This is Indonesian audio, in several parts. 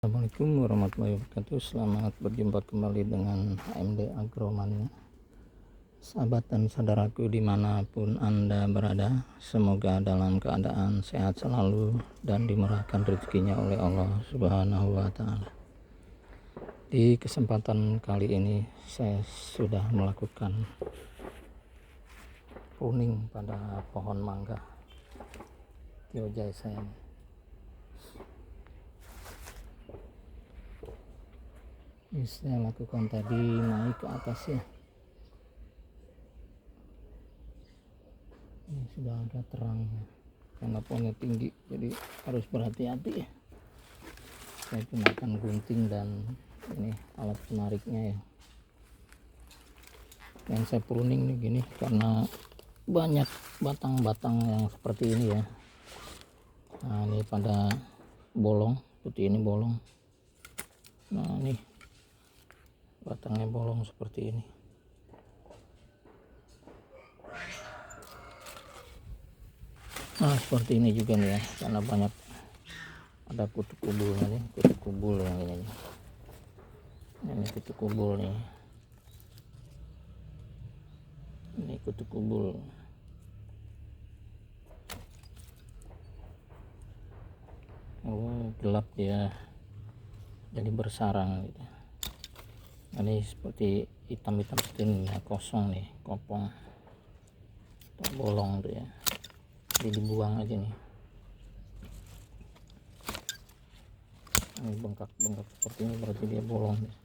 Assalamualaikum warahmatullahi wabarakatuh. Selamat berjumpa kembali dengan HMD Agroman. Sahabat dan saudaraku dimanapun Anda berada, semoga dalam keadaan sehat selalu dan dimurahkan rezekinya oleh Allah Subhanahu wa Ta'ala. Di kesempatan kali ini saya sudah melakukan pruning pada pohon mangga Kyojai saya. Ini saya lakukan tadi naik ke atas ya. Ini sudah agak terang ya, karena pohonnya tinggi, jadi harus berhati-hati ya. Saya gunakan gunting dan ini alat penariknya ya. Yang saya pruning nih gini karena banyak batang-batang yang seperti ini ya. Nah ini pada bolong, seperti ini bolong. Nah ini batangnya bolong seperti ini. Nah seperti ini juga nih ya, karena banyak ada kutu kubulnya nih, kutu kubul yang ini kutu kubul nih, ini kutu kubul. Oh gelap dia, jadi bersarang gitu. Ini seperti hitam-hitam seperti ini ya, kosong nih, kopong, bolong tuh ya, jadi dibuang aja nih. Ini bengkak-bengkak seperti ini berarti dia bolong nih.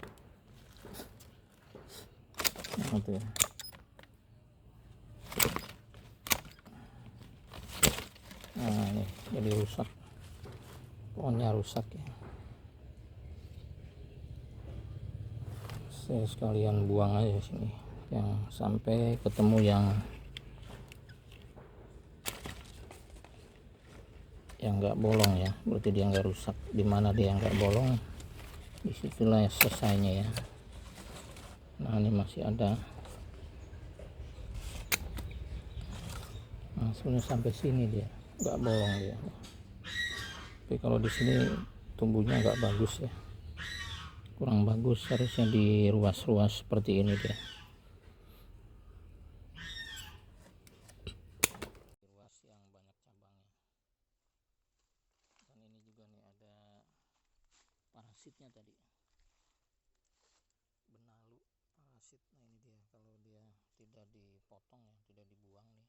Nah, itu ya. Nah ini jadi rusak, pohonnya rusak ya. Saya sekalian buang aja sini, yang sampai ketemu yang nggak bolong ya, berarti dia nggak rusak. Dimana dia nggak bolong, disitulah selesainya ya. Nah ini masih ada. Nah sebenarnya sampai sini dia nggak bolong dia, tapi kalau di sini tumbuhnya nggak bagus ya, kurang bagus. Harusnya di ruas-ruas seperti ini dia, ruas yang banyak cabangnya. Dan ini juga nih ada parasitnya tadi, benalu parasit. Nah ini dia, kalau dia tidak dipotong ya, tidak dibuang nih.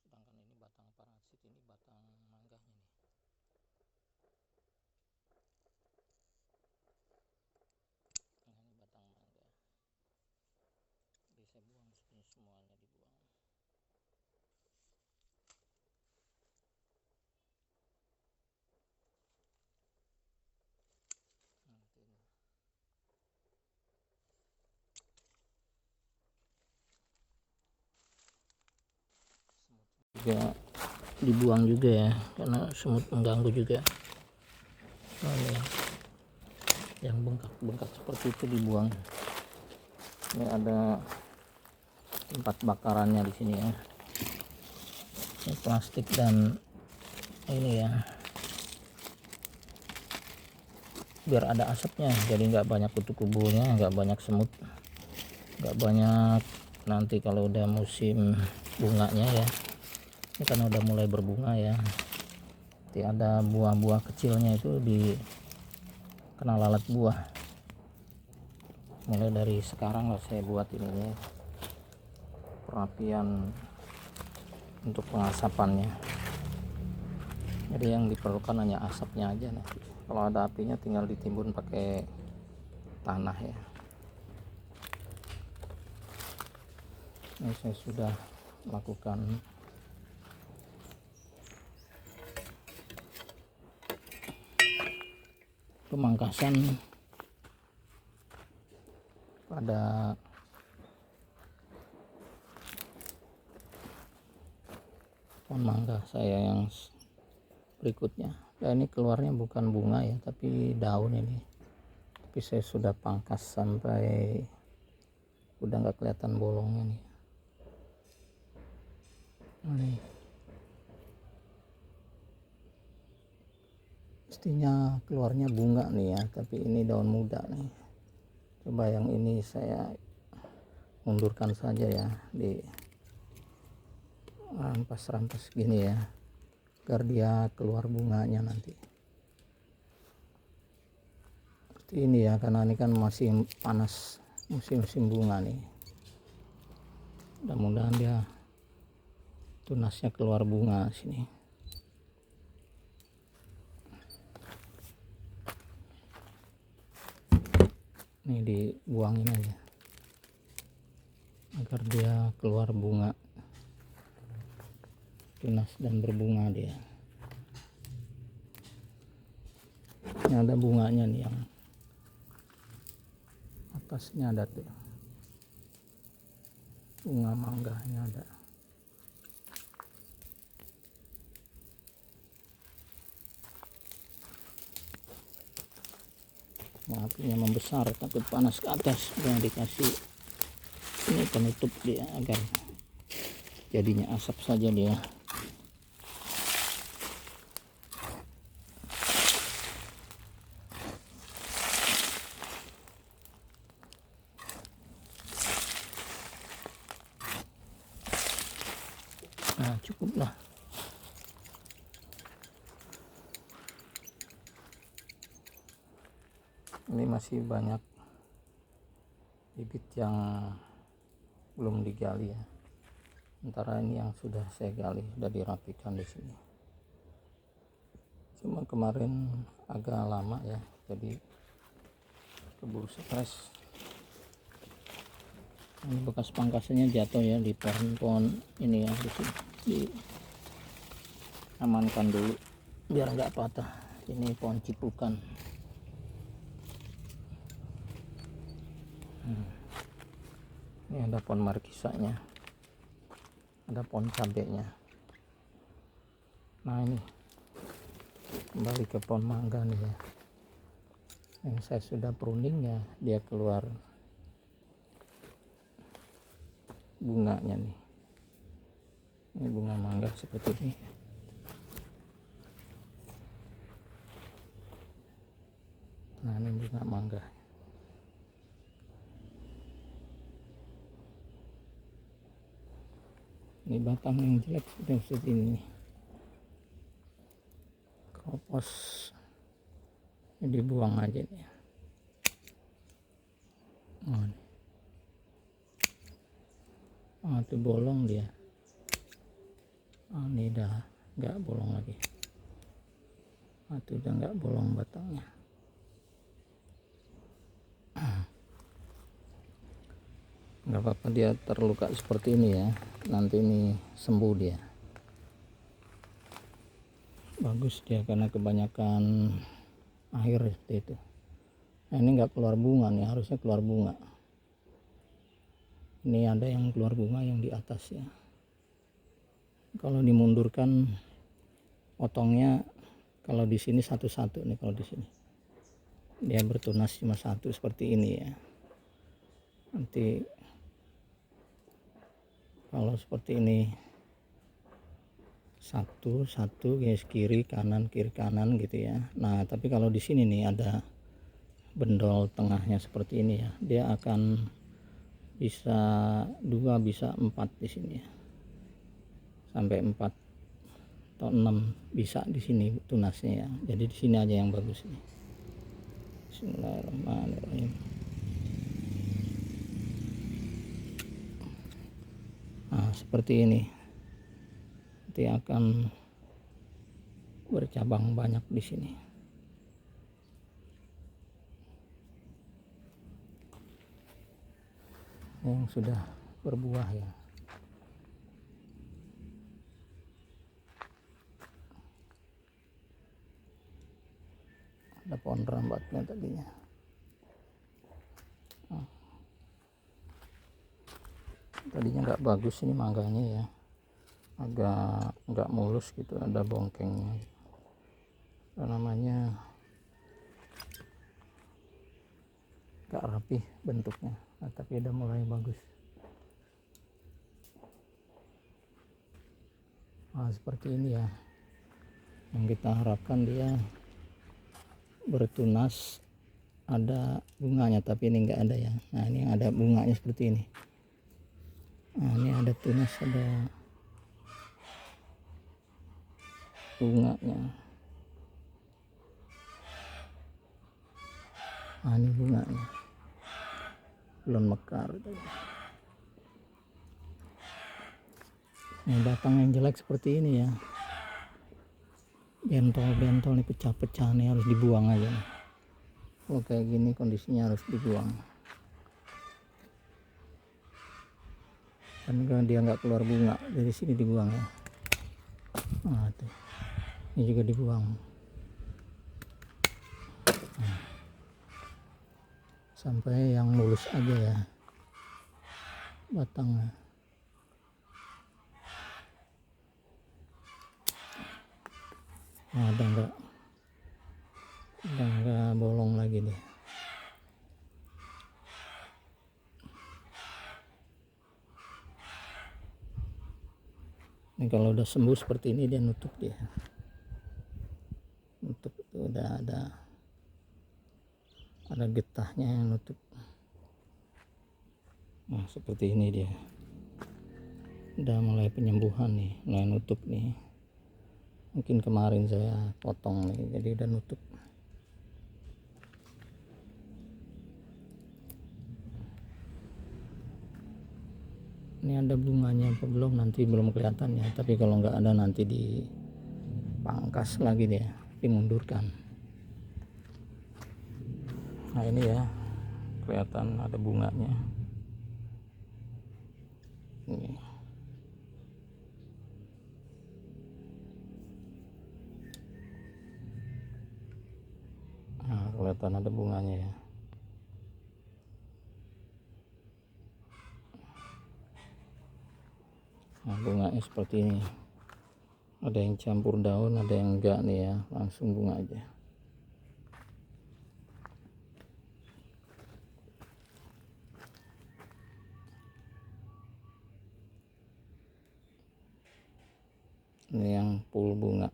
Sedangkan ini batang parasit, ini batang mangganya nih. Nah ini batang mangga, jadi saya buang semuanya, dibuang. Nanti ini juga dibuang juga ya, karena semut mengganggu juga. Nah, ini yang bengkak-bengkak seperti itu dibuang. Ini ada tempat bakarannya di sini ya, ini plastik dan ini ya, biar ada asapnya, jadi nggak banyak kutu kubulnya, nggak banyak semut, nggak banyak. Nanti kalau udah musim bunganya ya, ini karena udah mulai berbunga ya, nanti ada buah-buah kecilnya itu di kena lalat buah. Mulai dari sekarang lah saya buat ini ya, perapian untuk pengasapannya. Jadi yang diperlukan hanya asapnya aja. Nanti kalau ada apinya tinggal ditimbun pakai tanah ya. Ini saya sudah lakukan pemangkasan pada pohon mangga saya yang berikutnya. Dan ini keluarnya bukan bunga ya, tapi daun ini. Tapi saya sudah pangkas sampai udah nggak kelihatan bolongnya nih. Nih. mestinya keluarnya bunga nih ya, tapi ini daun muda nih. Coba yang ini saya mundurkan saja ya, di rampas-rampas gini ya, agar dia keluar bunganya nanti. Seperti ini ya, karena ini kan masih panas, musim-musim bunga nih. Mudah-mudahan dia tunasnya keluar bunga sini. Ini dibuangin aja agar dia keluar bunga, tunas dan berbunga dia. Ini ada bunganya nih, yang atasnya ada tuh, bunga mangganya ada. Nah, apinya membesar, takut panas ke atas. Udah dikasih ini penutup dia agar jadinya asap saja dia. Nah, cukup lah. Ini masih banyak bibit yang belum digali ya. Sementara ini yang sudah saya gali, sudah dirapikan di sini. Cuma kemarin agak lama ya, jadi keburu stres. Ini bekas pangkasannya jatuh ya di pohon-pohon ini ya, di sini. Diamankan dulu biar nggak patah. Ini pohon cipukan. Ini ada pohon markisanya, ada pohon cabenya. Nah, ini kembali ke pohon mangga nih ya, yang saya sudah pruning ya, dia keluar bunganya nih. Ini bunga mangga seperti ini. Nah, ini bunga mangga. Ini batang yang jelek sudah seperti ini. Kropos ini dibuang aja nih. Oh, itu bolong dia. Ini dah nggak bolong lagi. Itu udah nggak bolong batangnya. Nggak apa-apa dia terluka seperti ini ya, nanti ini sembuh dia. Bagus dia karena kebanyakan air seperti itu. Nah, ini nggak keluar bunga nih, harusnya keluar bunga. Ini ada yang keluar bunga yang di atas ya. Kalau dimundurkan potongnya, kalau di sini satu-satu nih, kalau di sini dia bertunas cuma satu seperti ini ya. Nanti kalau seperti ini satu guys, kiri kanan gitu ya. Nah, tapi kalau di sini nih ada bendol tengahnya seperti ini ya, dia akan bisa 2 bisa 4 di sini ya, sampai 4 atau 6 bisa di sini tunasnya ya. Jadi di sini aja yang bagus nih. Bismillahirrahmanirrahim. Nah, seperti ini nanti akan bercabang banyak di sini. Yang sudah berbuah ya. Ada pohon rambatnya tadinya. Tadinya nggak bagus ini mangganya ya, agak nggak mulus gitu, ada bongkengnya. Namanya nggak rapi bentuknya. Nah, tapi udah mulai bagus. Nah, seperti ini ya yang kita harapkan, dia bertunas, ada bunganya, tapi ini enggak ada ya. Nah ini ada bunganya seperti ini. Nah ini ada tunas, ada bunganya. Nah ini bunganya belum mekar. Ini batang yang jelek seperti ini ya, bentol-bentol nih, pecah-pecah nih, harus dibuang aja nih. Kalau kayak gini kondisinya harus dibuang. Kan dia nggak keluar bunga, dari sini dibuang ya. Nah tuh, ini juga dibuang. Nah, sampai yang mulus aja ya batangnya. Nah, udah enggak bolong lagi deh. Ini kalau udah sembuh seperti ini dia nutup, dia nutup, udah ada getahnya yang nutup. Nah seperti ini dia udah mulai penyembuhan nih, mulai nutup nih. Mungkin kemarin saya potong nih, jadi udah nutup. Ini ada bunganya apa belum, nanti belum kelihatan ya, tapi kalau nggak ada nanti dipangkas lagi dia, dimundurkan. Nah ini ya, kelihatan ada bunganya ini. Nah, kelihatan ada bunganya ya. Nah bunganya seperti ini, ada yang campur daun, ada yang enggak nih ya, langsung bunga aja. Ini yang full bunga.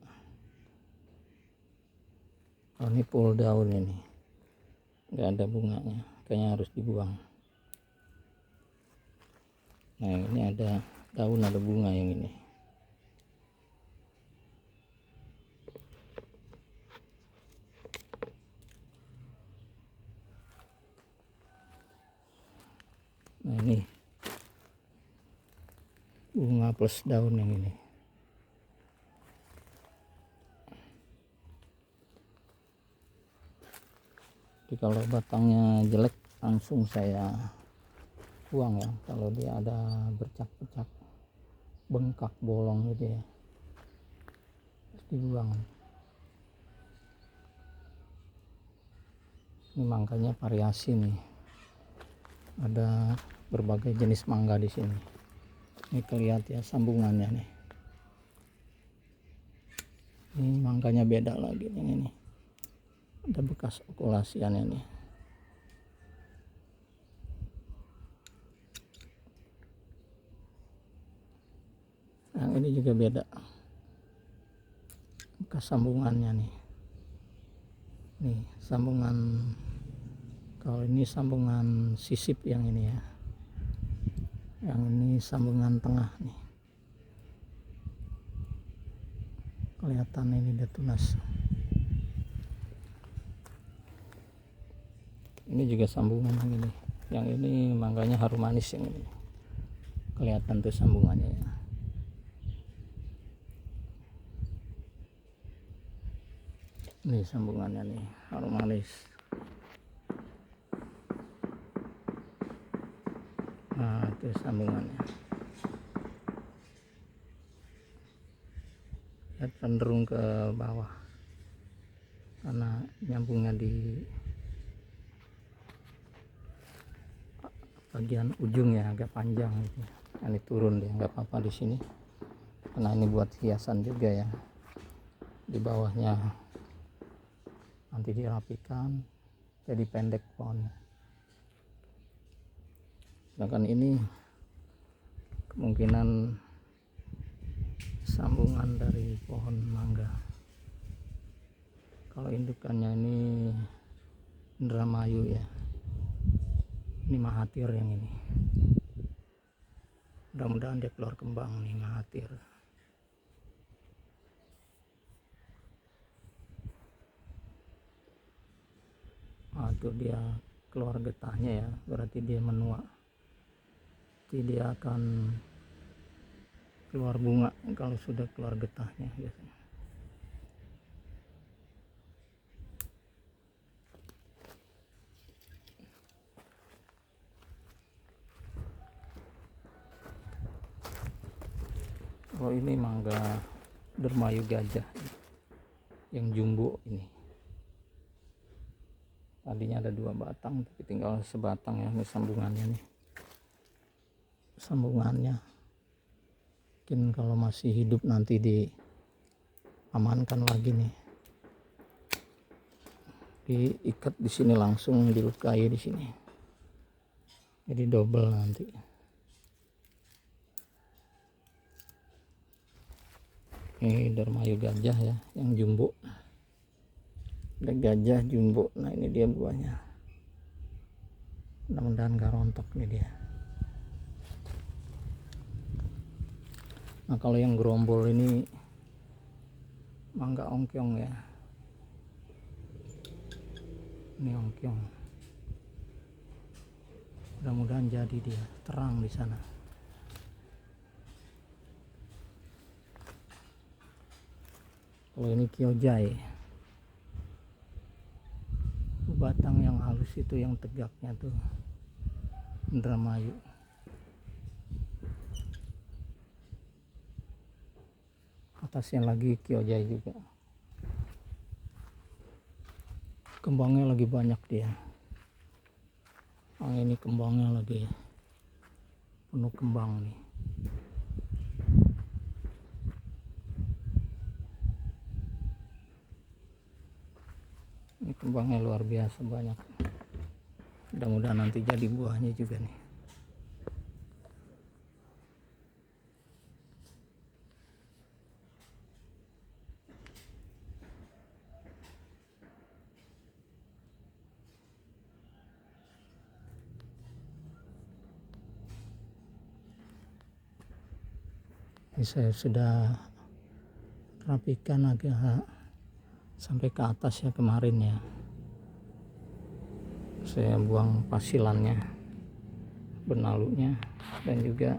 Oh ini full daun, ini enggak ada bunganya, kayaknya harus dibuang. Nah ini ada daun, ada bunga yang ini. Nah ini bunga plus daun yang ini. Jadi kalau batangnya jelek langsung saya buang ya. Kalau dia ada bercak-bercak, bengkak, bolong gitu ya, harus dibuang. Ini mangganya variasi nih, ada berbagai jenis mangga di sini. Ini kelihatan ya sambungannya nih. Ini mangganya beda lagi yang ini. Ada bekas okulasiannya nih. Yang ini juga beda, bekas sambungannya nih. Nih sambungan, kalau ini sambungan sisip yang ini ya, yang ini sambungan tengah nih, kelihatan ini udah tunas. Ini juga sambungan yang ini mangganya harum manis, yang ini kelihatan tuh sambungannya ya. Ini sambungannya nih, harum manis. Nah itu sambungannya ya, cenderung ke bawah karena nyambungnya di bagian ujung ya, agak panjang gitu. Ini turun dia, nggak apa-apa di sini karena ini buat hiasan juga ya. Di bawahnya nanti dirapikan jadi pendek pohonnya. Sedangkan ini kemungkinan sambungan dari pohon mangga. Kalau indukannya ini Indramayu ya, ini Mahathir yang ini. Mudah-mudahan dia keluar kembang nih Mahathir. Tuh dia keluar getahnya ya, berarti dia menua. Jadi dia akan keluar bunga kalau sudah keluar getahnya biasanya. Kalau ini mangga Dermayu Gajah yang jumbo ini. Tadinya ada 2 batang tapi tinggal sebatang ya, ini sambungannya nih. Sambungannya mungkin kalau masih hidup nanti diamankan lagi nih. Diikat di sini langsung, dilukai di sini. Jadi double nanti. Ini Dermayu Gajah ya, yang jumbo. Ada gajah jumbo. Nah ini dia buahnya. Mudah-mudahan gak rontok nih dia. Nah kalau yang gerombol ini mangga ongkyong ya. Ini ongkyong. Mudah-mudahan jadi dia, terang di sana. Kalau ini Kyojai. Batang yang halus itu yang tegaknya tuh Indramayu. Atasnya lagi Kyojai juga. Kembangnya lagi banyak dia. Ini kembangnya lagi penuh kembang nih. Ini kembangnya luar biasa banyak. Mudah-mudahan nanti jadi buahnya juga nih. Ini saya sudah rapikan agak sampai ke atas ya kemarin ya. Saya buang pasilannya, benalunya, dan juga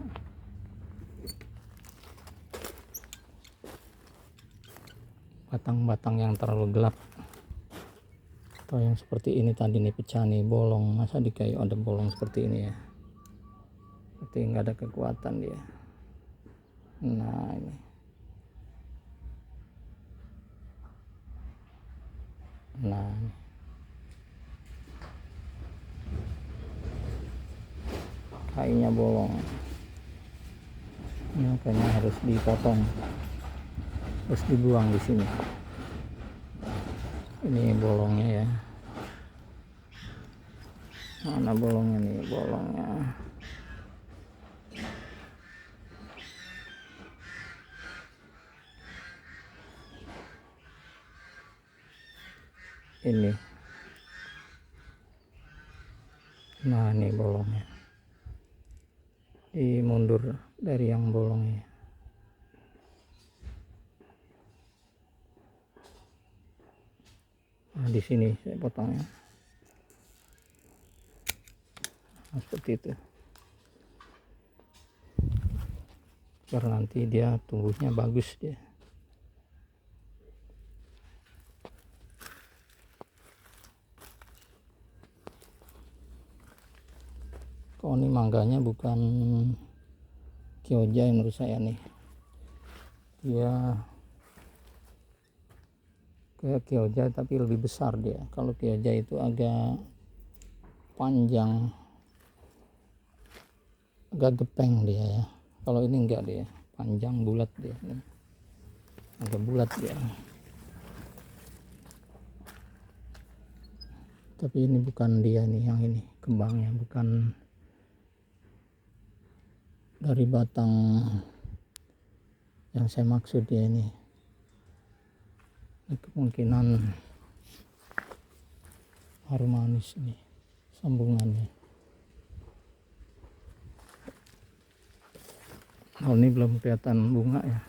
batang-batang yang terlalu gelap atau yang seperti ini tadi nih, pecah nih, bolong. Masa di kayu ada bolong seperti ini ya, berarti nggak ada kekuatan dia. Nah ini, nah ini. Kayunya bolong, ini makanya harus dipotong, harus dibuang di sini. Ini bolongnya ya, mana bolongnya nih, bolongnya ini. Nah ini bolongnya, dimundur dari yang bolongnya. Nah di sini saya potongnya, nah, seperti itu, biar nanti dia tumbuhnya bagus dia. Kalau ini mangganya bukan Kyojai menurut saya nih, dia kayak Kyojai tapi lebih besar dia. Kalau Kyojai itu agak panjang, agak gepeng dia ya. Kalau ini enggak, dia panjang bulat dia, agak bulat dia. Tapi ini bukan dia nih, yang ini kembangnya bukan dari batang yang saya maksud dia ini. Ini kemungkinan harum manis nih sambungannya. Oh, ini belum kelihatan bunga ya.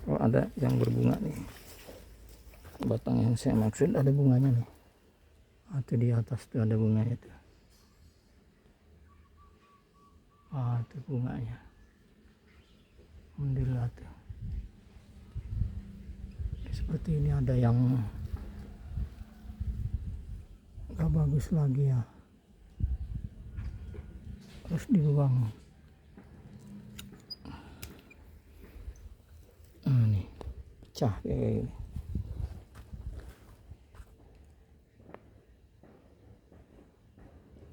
Oh, ada yang berbunga nih. Batang yang saya maksud ada bunganya nih. Atau di atas tuh ada bunganya tuh. Ah, itu bunganya. Alhamdulillah tuh. Seperti ini ada yang gak bagus lagi ya. Harus dibuang. Nah, nih pecah kayak gini.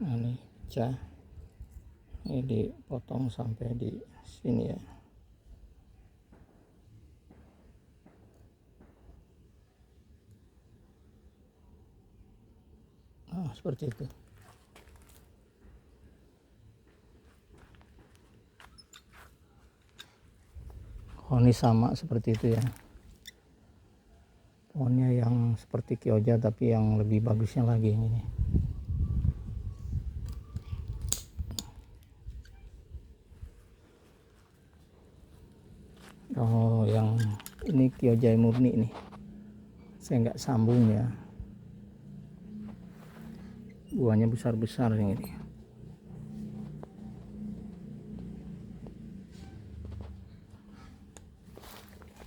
Nah, ini pecah. Ini dipotong sampai di sini ya. Nah, seperti itu. Oh, ini sama seperti itu ya. Pohonnya yang seperti kioja tapi yang lebih bagusnya lagi ini. Oh, yang ini kioja murni nih. Saya nggak sambung ya. Buahnya besar-besar yang ini.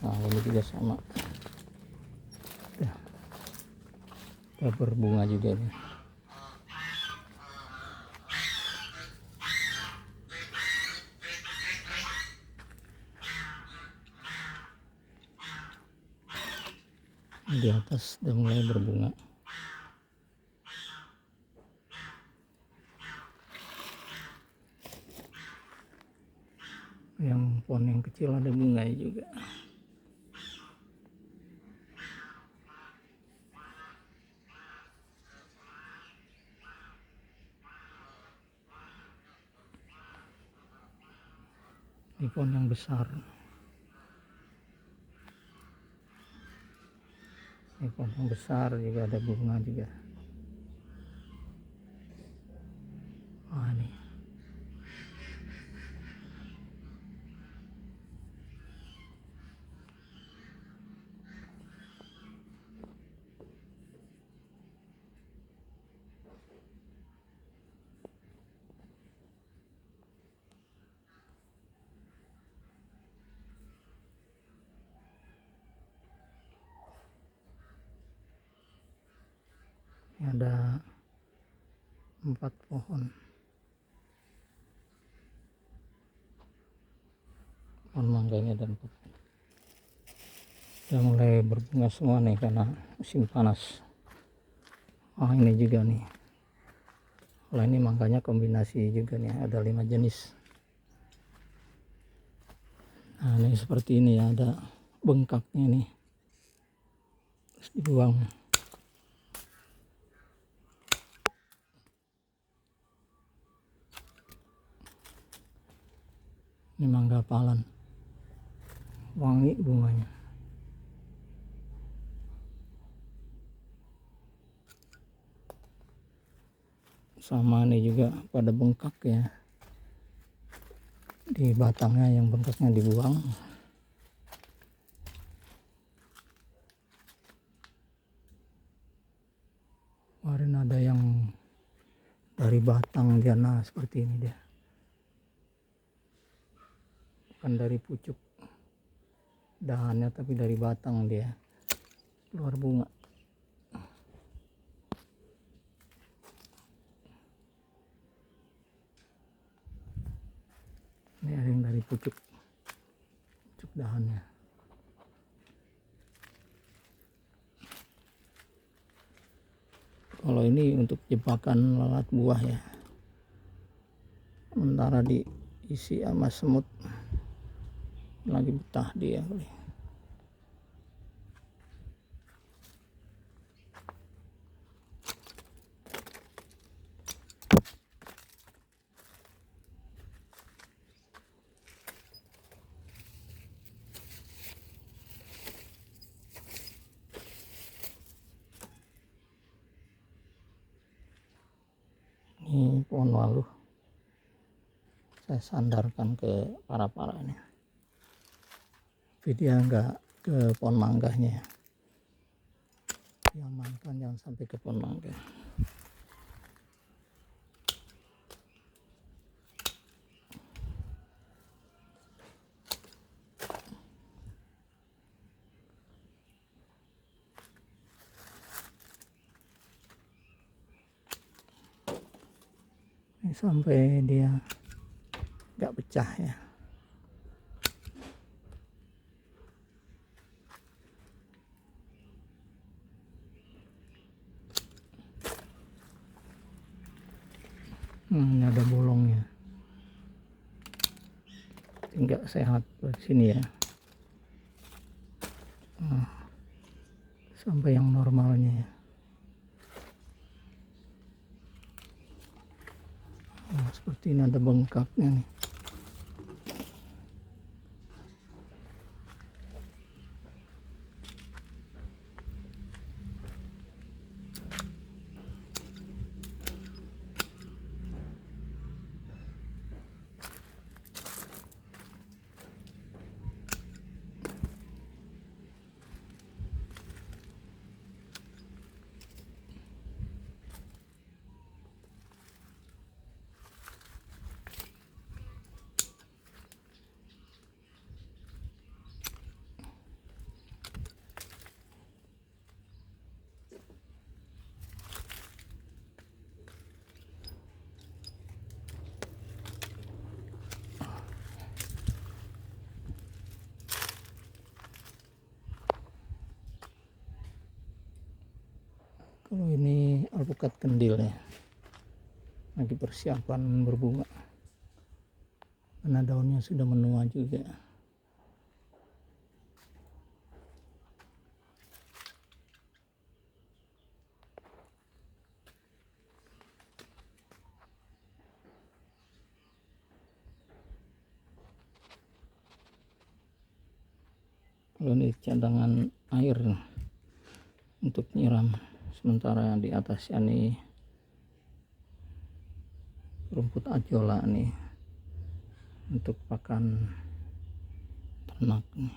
Nah, ini juga sama. Udah berbunga juga nih. Di atas udah mulai berbunga. Yang pohon yang kecil ada bunganya juga. Ini pohon yang besar. Ini pohon yang besar juga ada bunga juga. Wah, ini. Ini ada 4 pohon. Pohon mangga ini ada 4. Sudah mulai berbunga semua nih karena musim panas. Oh, ini juga nih. Kalau ini mangganya kombinasi juga nih, ada 5 jenis. Nah, ini seperti ini ya, ada bengkaknya nih. Terus dibuang. Ini mangga palan. Wangi bunganya. Sama ini juga pada bengkak ya. Di batangnya yang bengkaknya dibuang. Kemarin ada yang dari batang dia, nah seperti ini dia. Bukan dari pucuk dahannya tapi dari batang dia keluar bunga. Ini ada yang dari pucuk dahannya. Kalau ini untuk jebakan lalat buah ya, sementara diisi sama semut, lagi betah dia. Ini pohon waluh saya sandarkan ke para ini, video enggak ke pohon mangganya ya, diamankan jangan sampai ke pohon mangga. Ini sampai dia nggak pecah ya. Ini ada bolongnya, nggak sehat buat sini ya. Sampai yang normalnya ya. Seperti ini ada bengkaknya nih. Kalau ini alpukat kendil ya, lagi persiapan berbunga karena daunnya sudah menua juga. Kalau ini cadangan air untuk nyiram, sementara di atasnya nih rumput ajola nih untuk pakan ternak nih.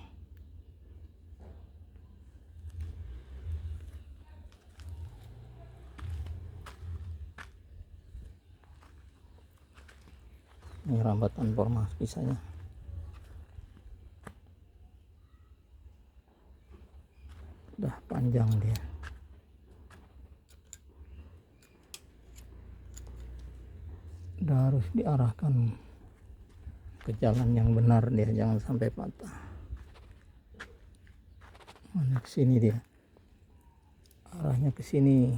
Ini rambatan formas pisahnya. Udah panjang dia. Udah harus diarahkan ke jalan yang benar dia, jangan sampai patah. Mana ke sini dia. Arahnya ke sini.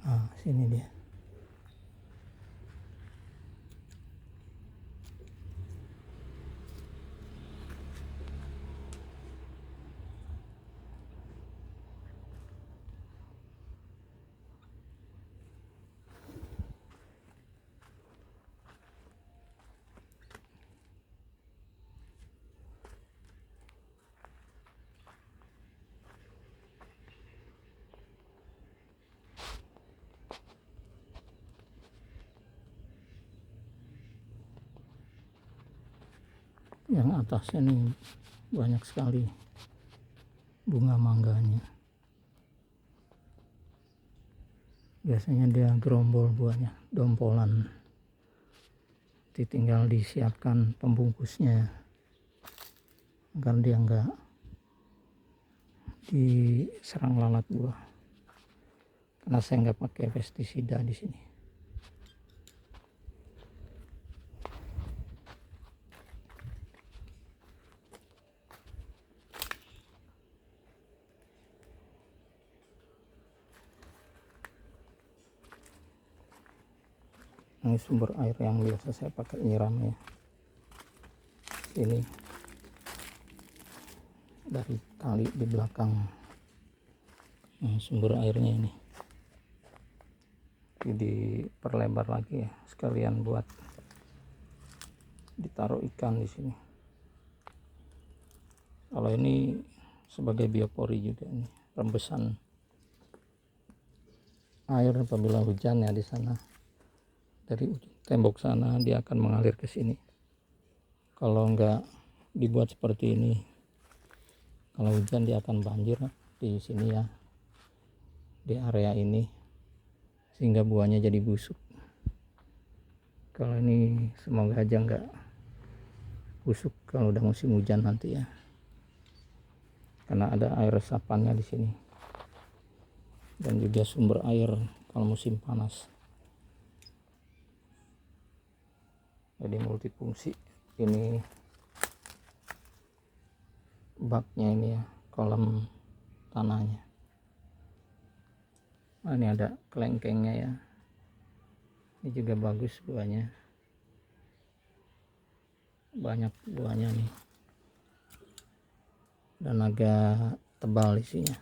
Nah, sini dia. Yang atasnya nih banyak sekali bunga mangganya. Biasanya dia gerombol buahnya, dompolan. Tinggal disiapkan pembungkusnya agar dia enggak diserang lalat buah. Karena saya nggak pakai pestisida di sini. Ini sumber air yang biasa saya pakai nyiramnya. Ini dari kali di belakang. Nah, sumber airnya ini diperlebar lagi ya, sekalian buat ditaruh ikan di sini. Kalau ini sebagai biopori juga ini, rembesan air apabila hujan ya di sana, dari tembok sana dia akan mengalir ke sini. Kalau enggak dibuat seperti ini, kalau hujan dia akan banjir di sini ya, di area ini, sehingga buahnya jadi busuk. Kalau ini semoga aja enggak busuk kalau udah musim hujan nanti ya, karena ada air resapannya di sini dan juga sumber air kalau musim panas. Jadi multifungsi ini baknya ini ya, kolam tanahnya. Nah, ini ada kelengkengnya ya, ini juga bagus buahnya, banyak buahnya nih dan agak tebal isinya.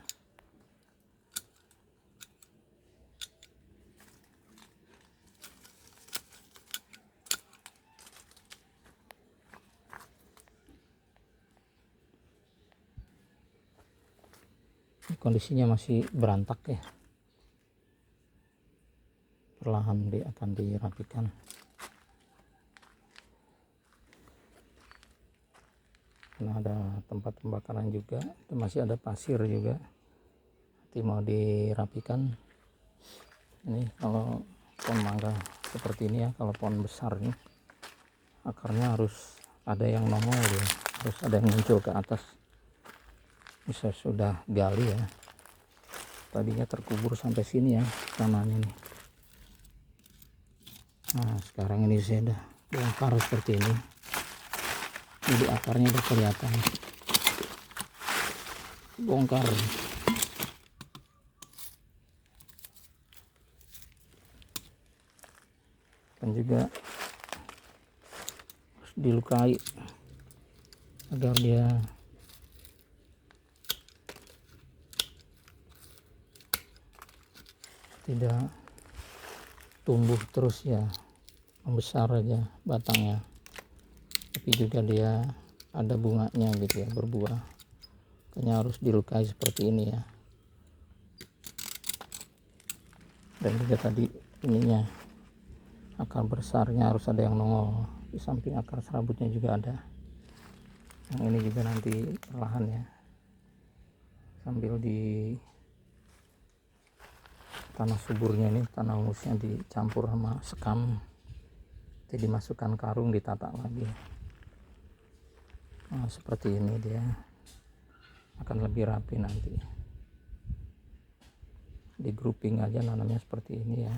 Kondisinya masih berantak ya, perlahan akan dirapikan. Karena ada tempat pembakaran juga, masih ada pasir juga, nanti mau dirapikan. Ini kalau pohon mangga seperti ini ya, kalau pohon besar nih akarnya harus ada yang nongol ya, harus ada yang muncul ke atas. Bisa sudah gali ya, tadinya terkubur sampai sini ya tanahnya nih. Nah sekarang ini saya udah bongkar seperti ini, jadi akarnya udah kelihatan bongkar. Dan juga harus dilukai agar dia tidak tumbuh terus ya, membesar aja batangnya, tapi juga dia ada bunganya gitu ya, berbuah. Makanya harus dilukai seperti ini ya. Dan juga tadi ininya, akar besarnya harus ada yang nongol, di samping akar serabutnya juga ada. Yang ini juga nanti perlahan ya, sambil di tanah suburnya ini, tanah humusnya dicampur sama sekam, jadi dimasukkan karung, ditata lagi. Nah seperti ini dia akan lebih rapi nanti, di grouping aja nanamnya seperti ini ya.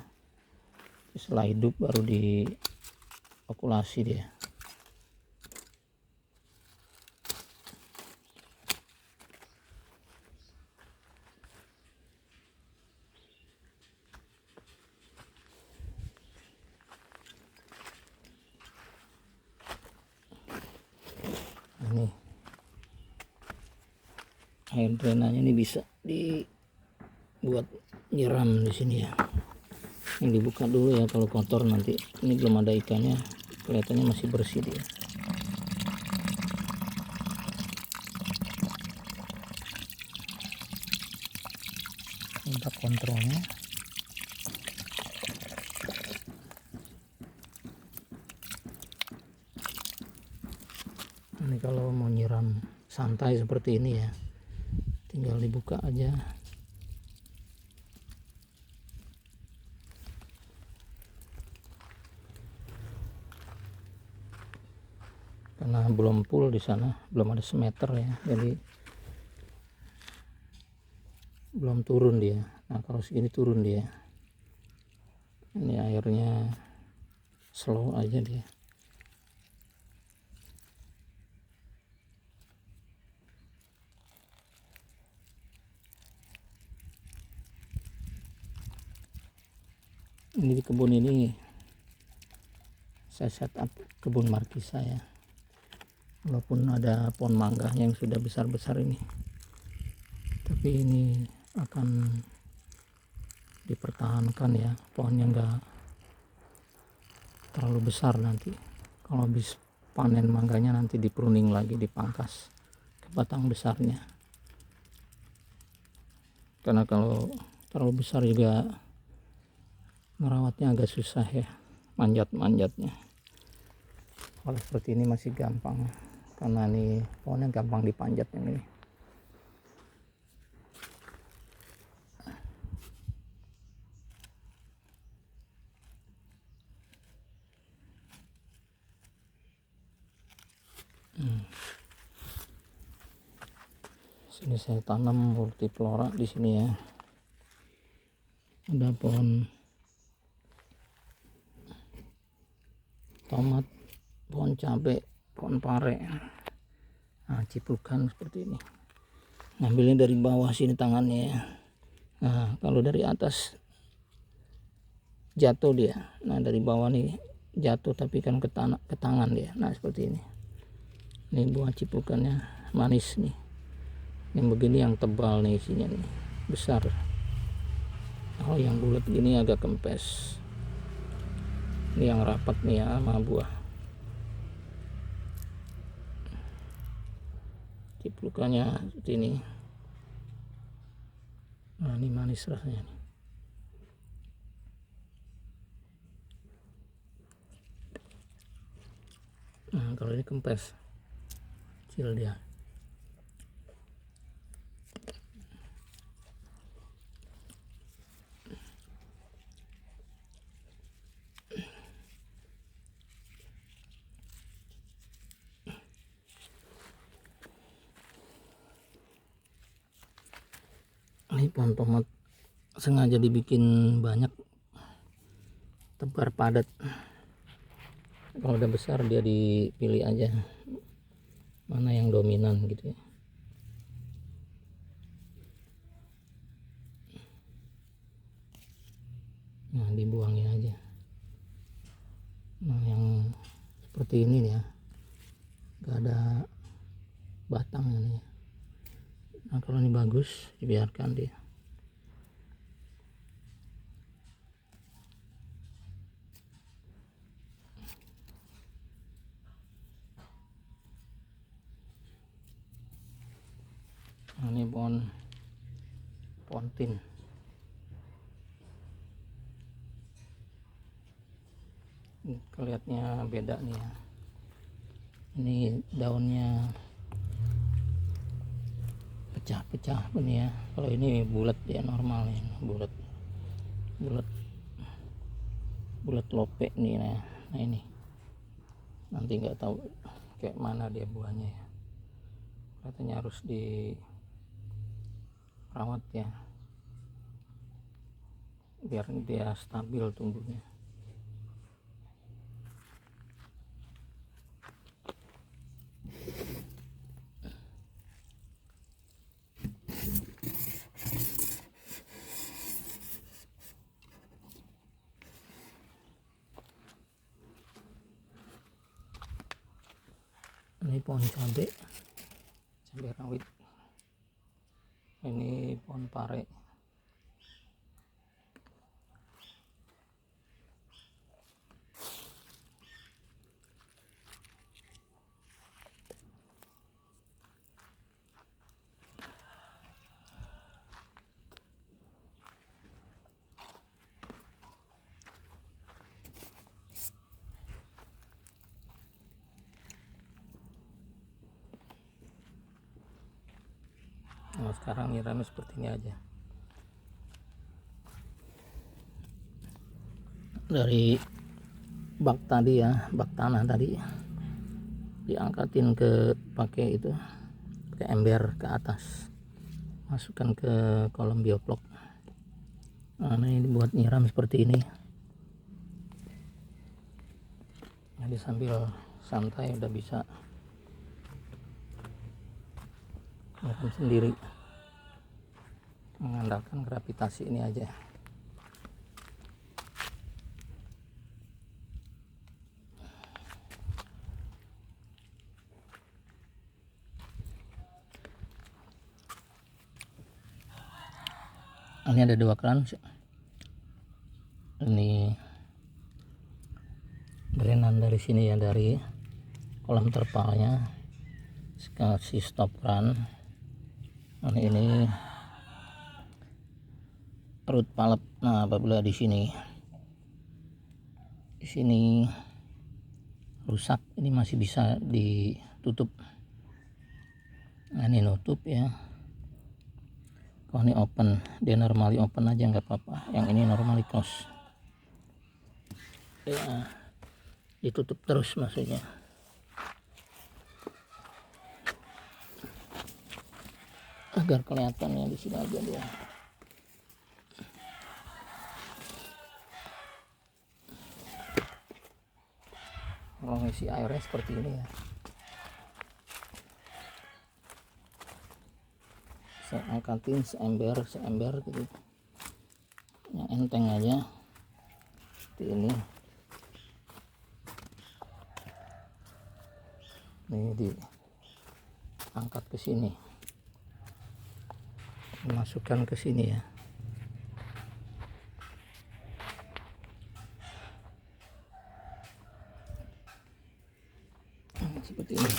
Setelah hidup baru diokulasi dia. Ini air drainanya ini bisa dibuat nyiram di sini ya. Yang dibuka dulu ya kalau kotor nanti. Ini belum ada ikannya, kelihatannya masih bersih dia. Untuk kontrolnya. Ini kalau mau nyiram santai seperti ini ya, tinggal dibuka aja. Karena belum full di sana, belum ada semeter ya, jadi belum turun dia. Nah kalau segini turun dia. Ini airnya slow aja dia. Ini di kebun ini saya setup kebun markisa ya, walaupun ada pohon mangganya yang sudah besar-besar ini, tapi ini akan dipertahankan ya, pohonnya enggak terlalu besar. Nanti kalau habis panen mangganya nanti dipruning lagi, dipangkas ke batang besarnya. karena kalau terlalu besar juga merawatnya agak susah ya, manjatnya. Kalau seperti ini masih gampang karena ini pohonnya gampang dipanjat ini. Sini saya tanam multiflora di sini ya. Ada pohon tomat, pohon cabai, pohon pare. Nah, ciplukan seperti ini. Ngambilnya dari bawah sini tangannya ya. Nah, kalau dari atas jatuh dia. Nah, dari bawah nih jatuh tapi kan ke tangan dia. Nah, seperti ini. Ini buah ciplukannya manis nih. Yang begini yang tebal nih isinya nih, besar. Oh, yang bulat gini agak kempes. Ini yang rapat nih ya sama buah. Ciplukannya seperti ini. Nah, ini manis rasanya nih. Nah, kalau ini kempes, kecil dia. Ini pohon tomat sengaja dibikin banyak, tebar padat. Kalau udah besar dia dipilih aja mana yang dominan gitu ya. Nah, dibuangin aja. Nah, yang seperti ini ya, gak ada batangnya nih. Nah, kalau ini bagus dibiarkan dia. Nah, ini pohon tin. Kelihatannya beda nih ya. Ini daunnya pecah-pecah ini ya. Kalau ini bulat ya, normal ya, bulat lope nih. Nah ini nanti nggak tahu kayak mana dia buahnya ya. Katanya harus dirawat ya biar dia stabil tumbuhnya. Ini pohon cabai rawit. Ini pohon pare. Nah, sekarang nyiramnya seperti ini aja. Dari bak tadi ya, bak tanah tadi diangkatin ke pakai itu, pakai ember ke atas, masukkan ke kolom bioflok. Nah, ini buat nyiram seperti ini. Jadi sambil santai udah bisa nyiram sendiri, mengandalkan gravitasi ini aja. Ini ada 2 keran. Ini drainan dari sini ya, dari kolam terpalnya kasih stop keran. Nah, ini perut palep. Nah, apabila di sini rusak, ini masih bisa ditutup. Nah, ini nutup ya. Kalau ini open, dia normally open aja nggak apa-apa. Yang ini normally close ya, ditutup terus maksudnya. Agar kelihatan ya, di sini aja dia. Kalau ngisi airnya seperti ini ya, saya angkatin seember gitu, yang enteng aja seperti ini. Ini diangkat ke sini, dimasukkan ke sini ya. Seperti ini.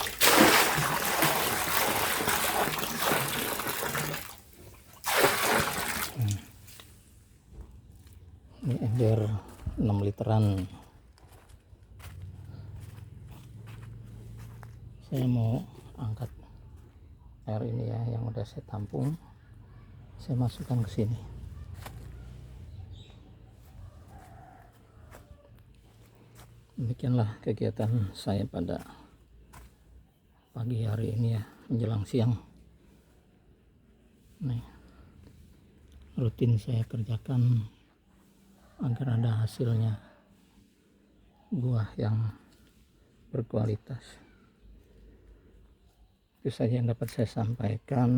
Ini ember 6 literan. Saya mau angkat air ini ya, yang udah saya tampung, saya masukkan ke sini. Demikianlah kegiatan saya pada pagi hari ini ya, menjelang siang. Nih, rutin saya kerjakan agar ada hasilnya, buah yang berkualitas. Itu saja yang dapat saya sampaikan.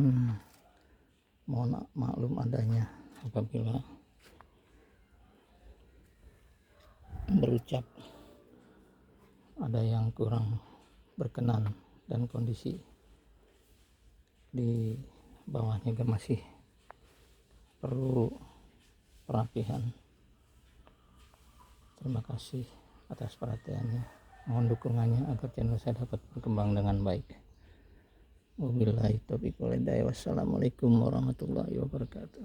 Mohon maklum adanya apabila berucap ada yang kurang berkenan, dan kondisi di bawahnya juga masih perlu perapihan. Terima kasih atas perhatiannya. Mohon dukungannya agar channel saya dapat berkembang dengan baik. Wabillahi taufiq wal hidayah. Wassalamualaikum warahmatullahi wabarakatuh.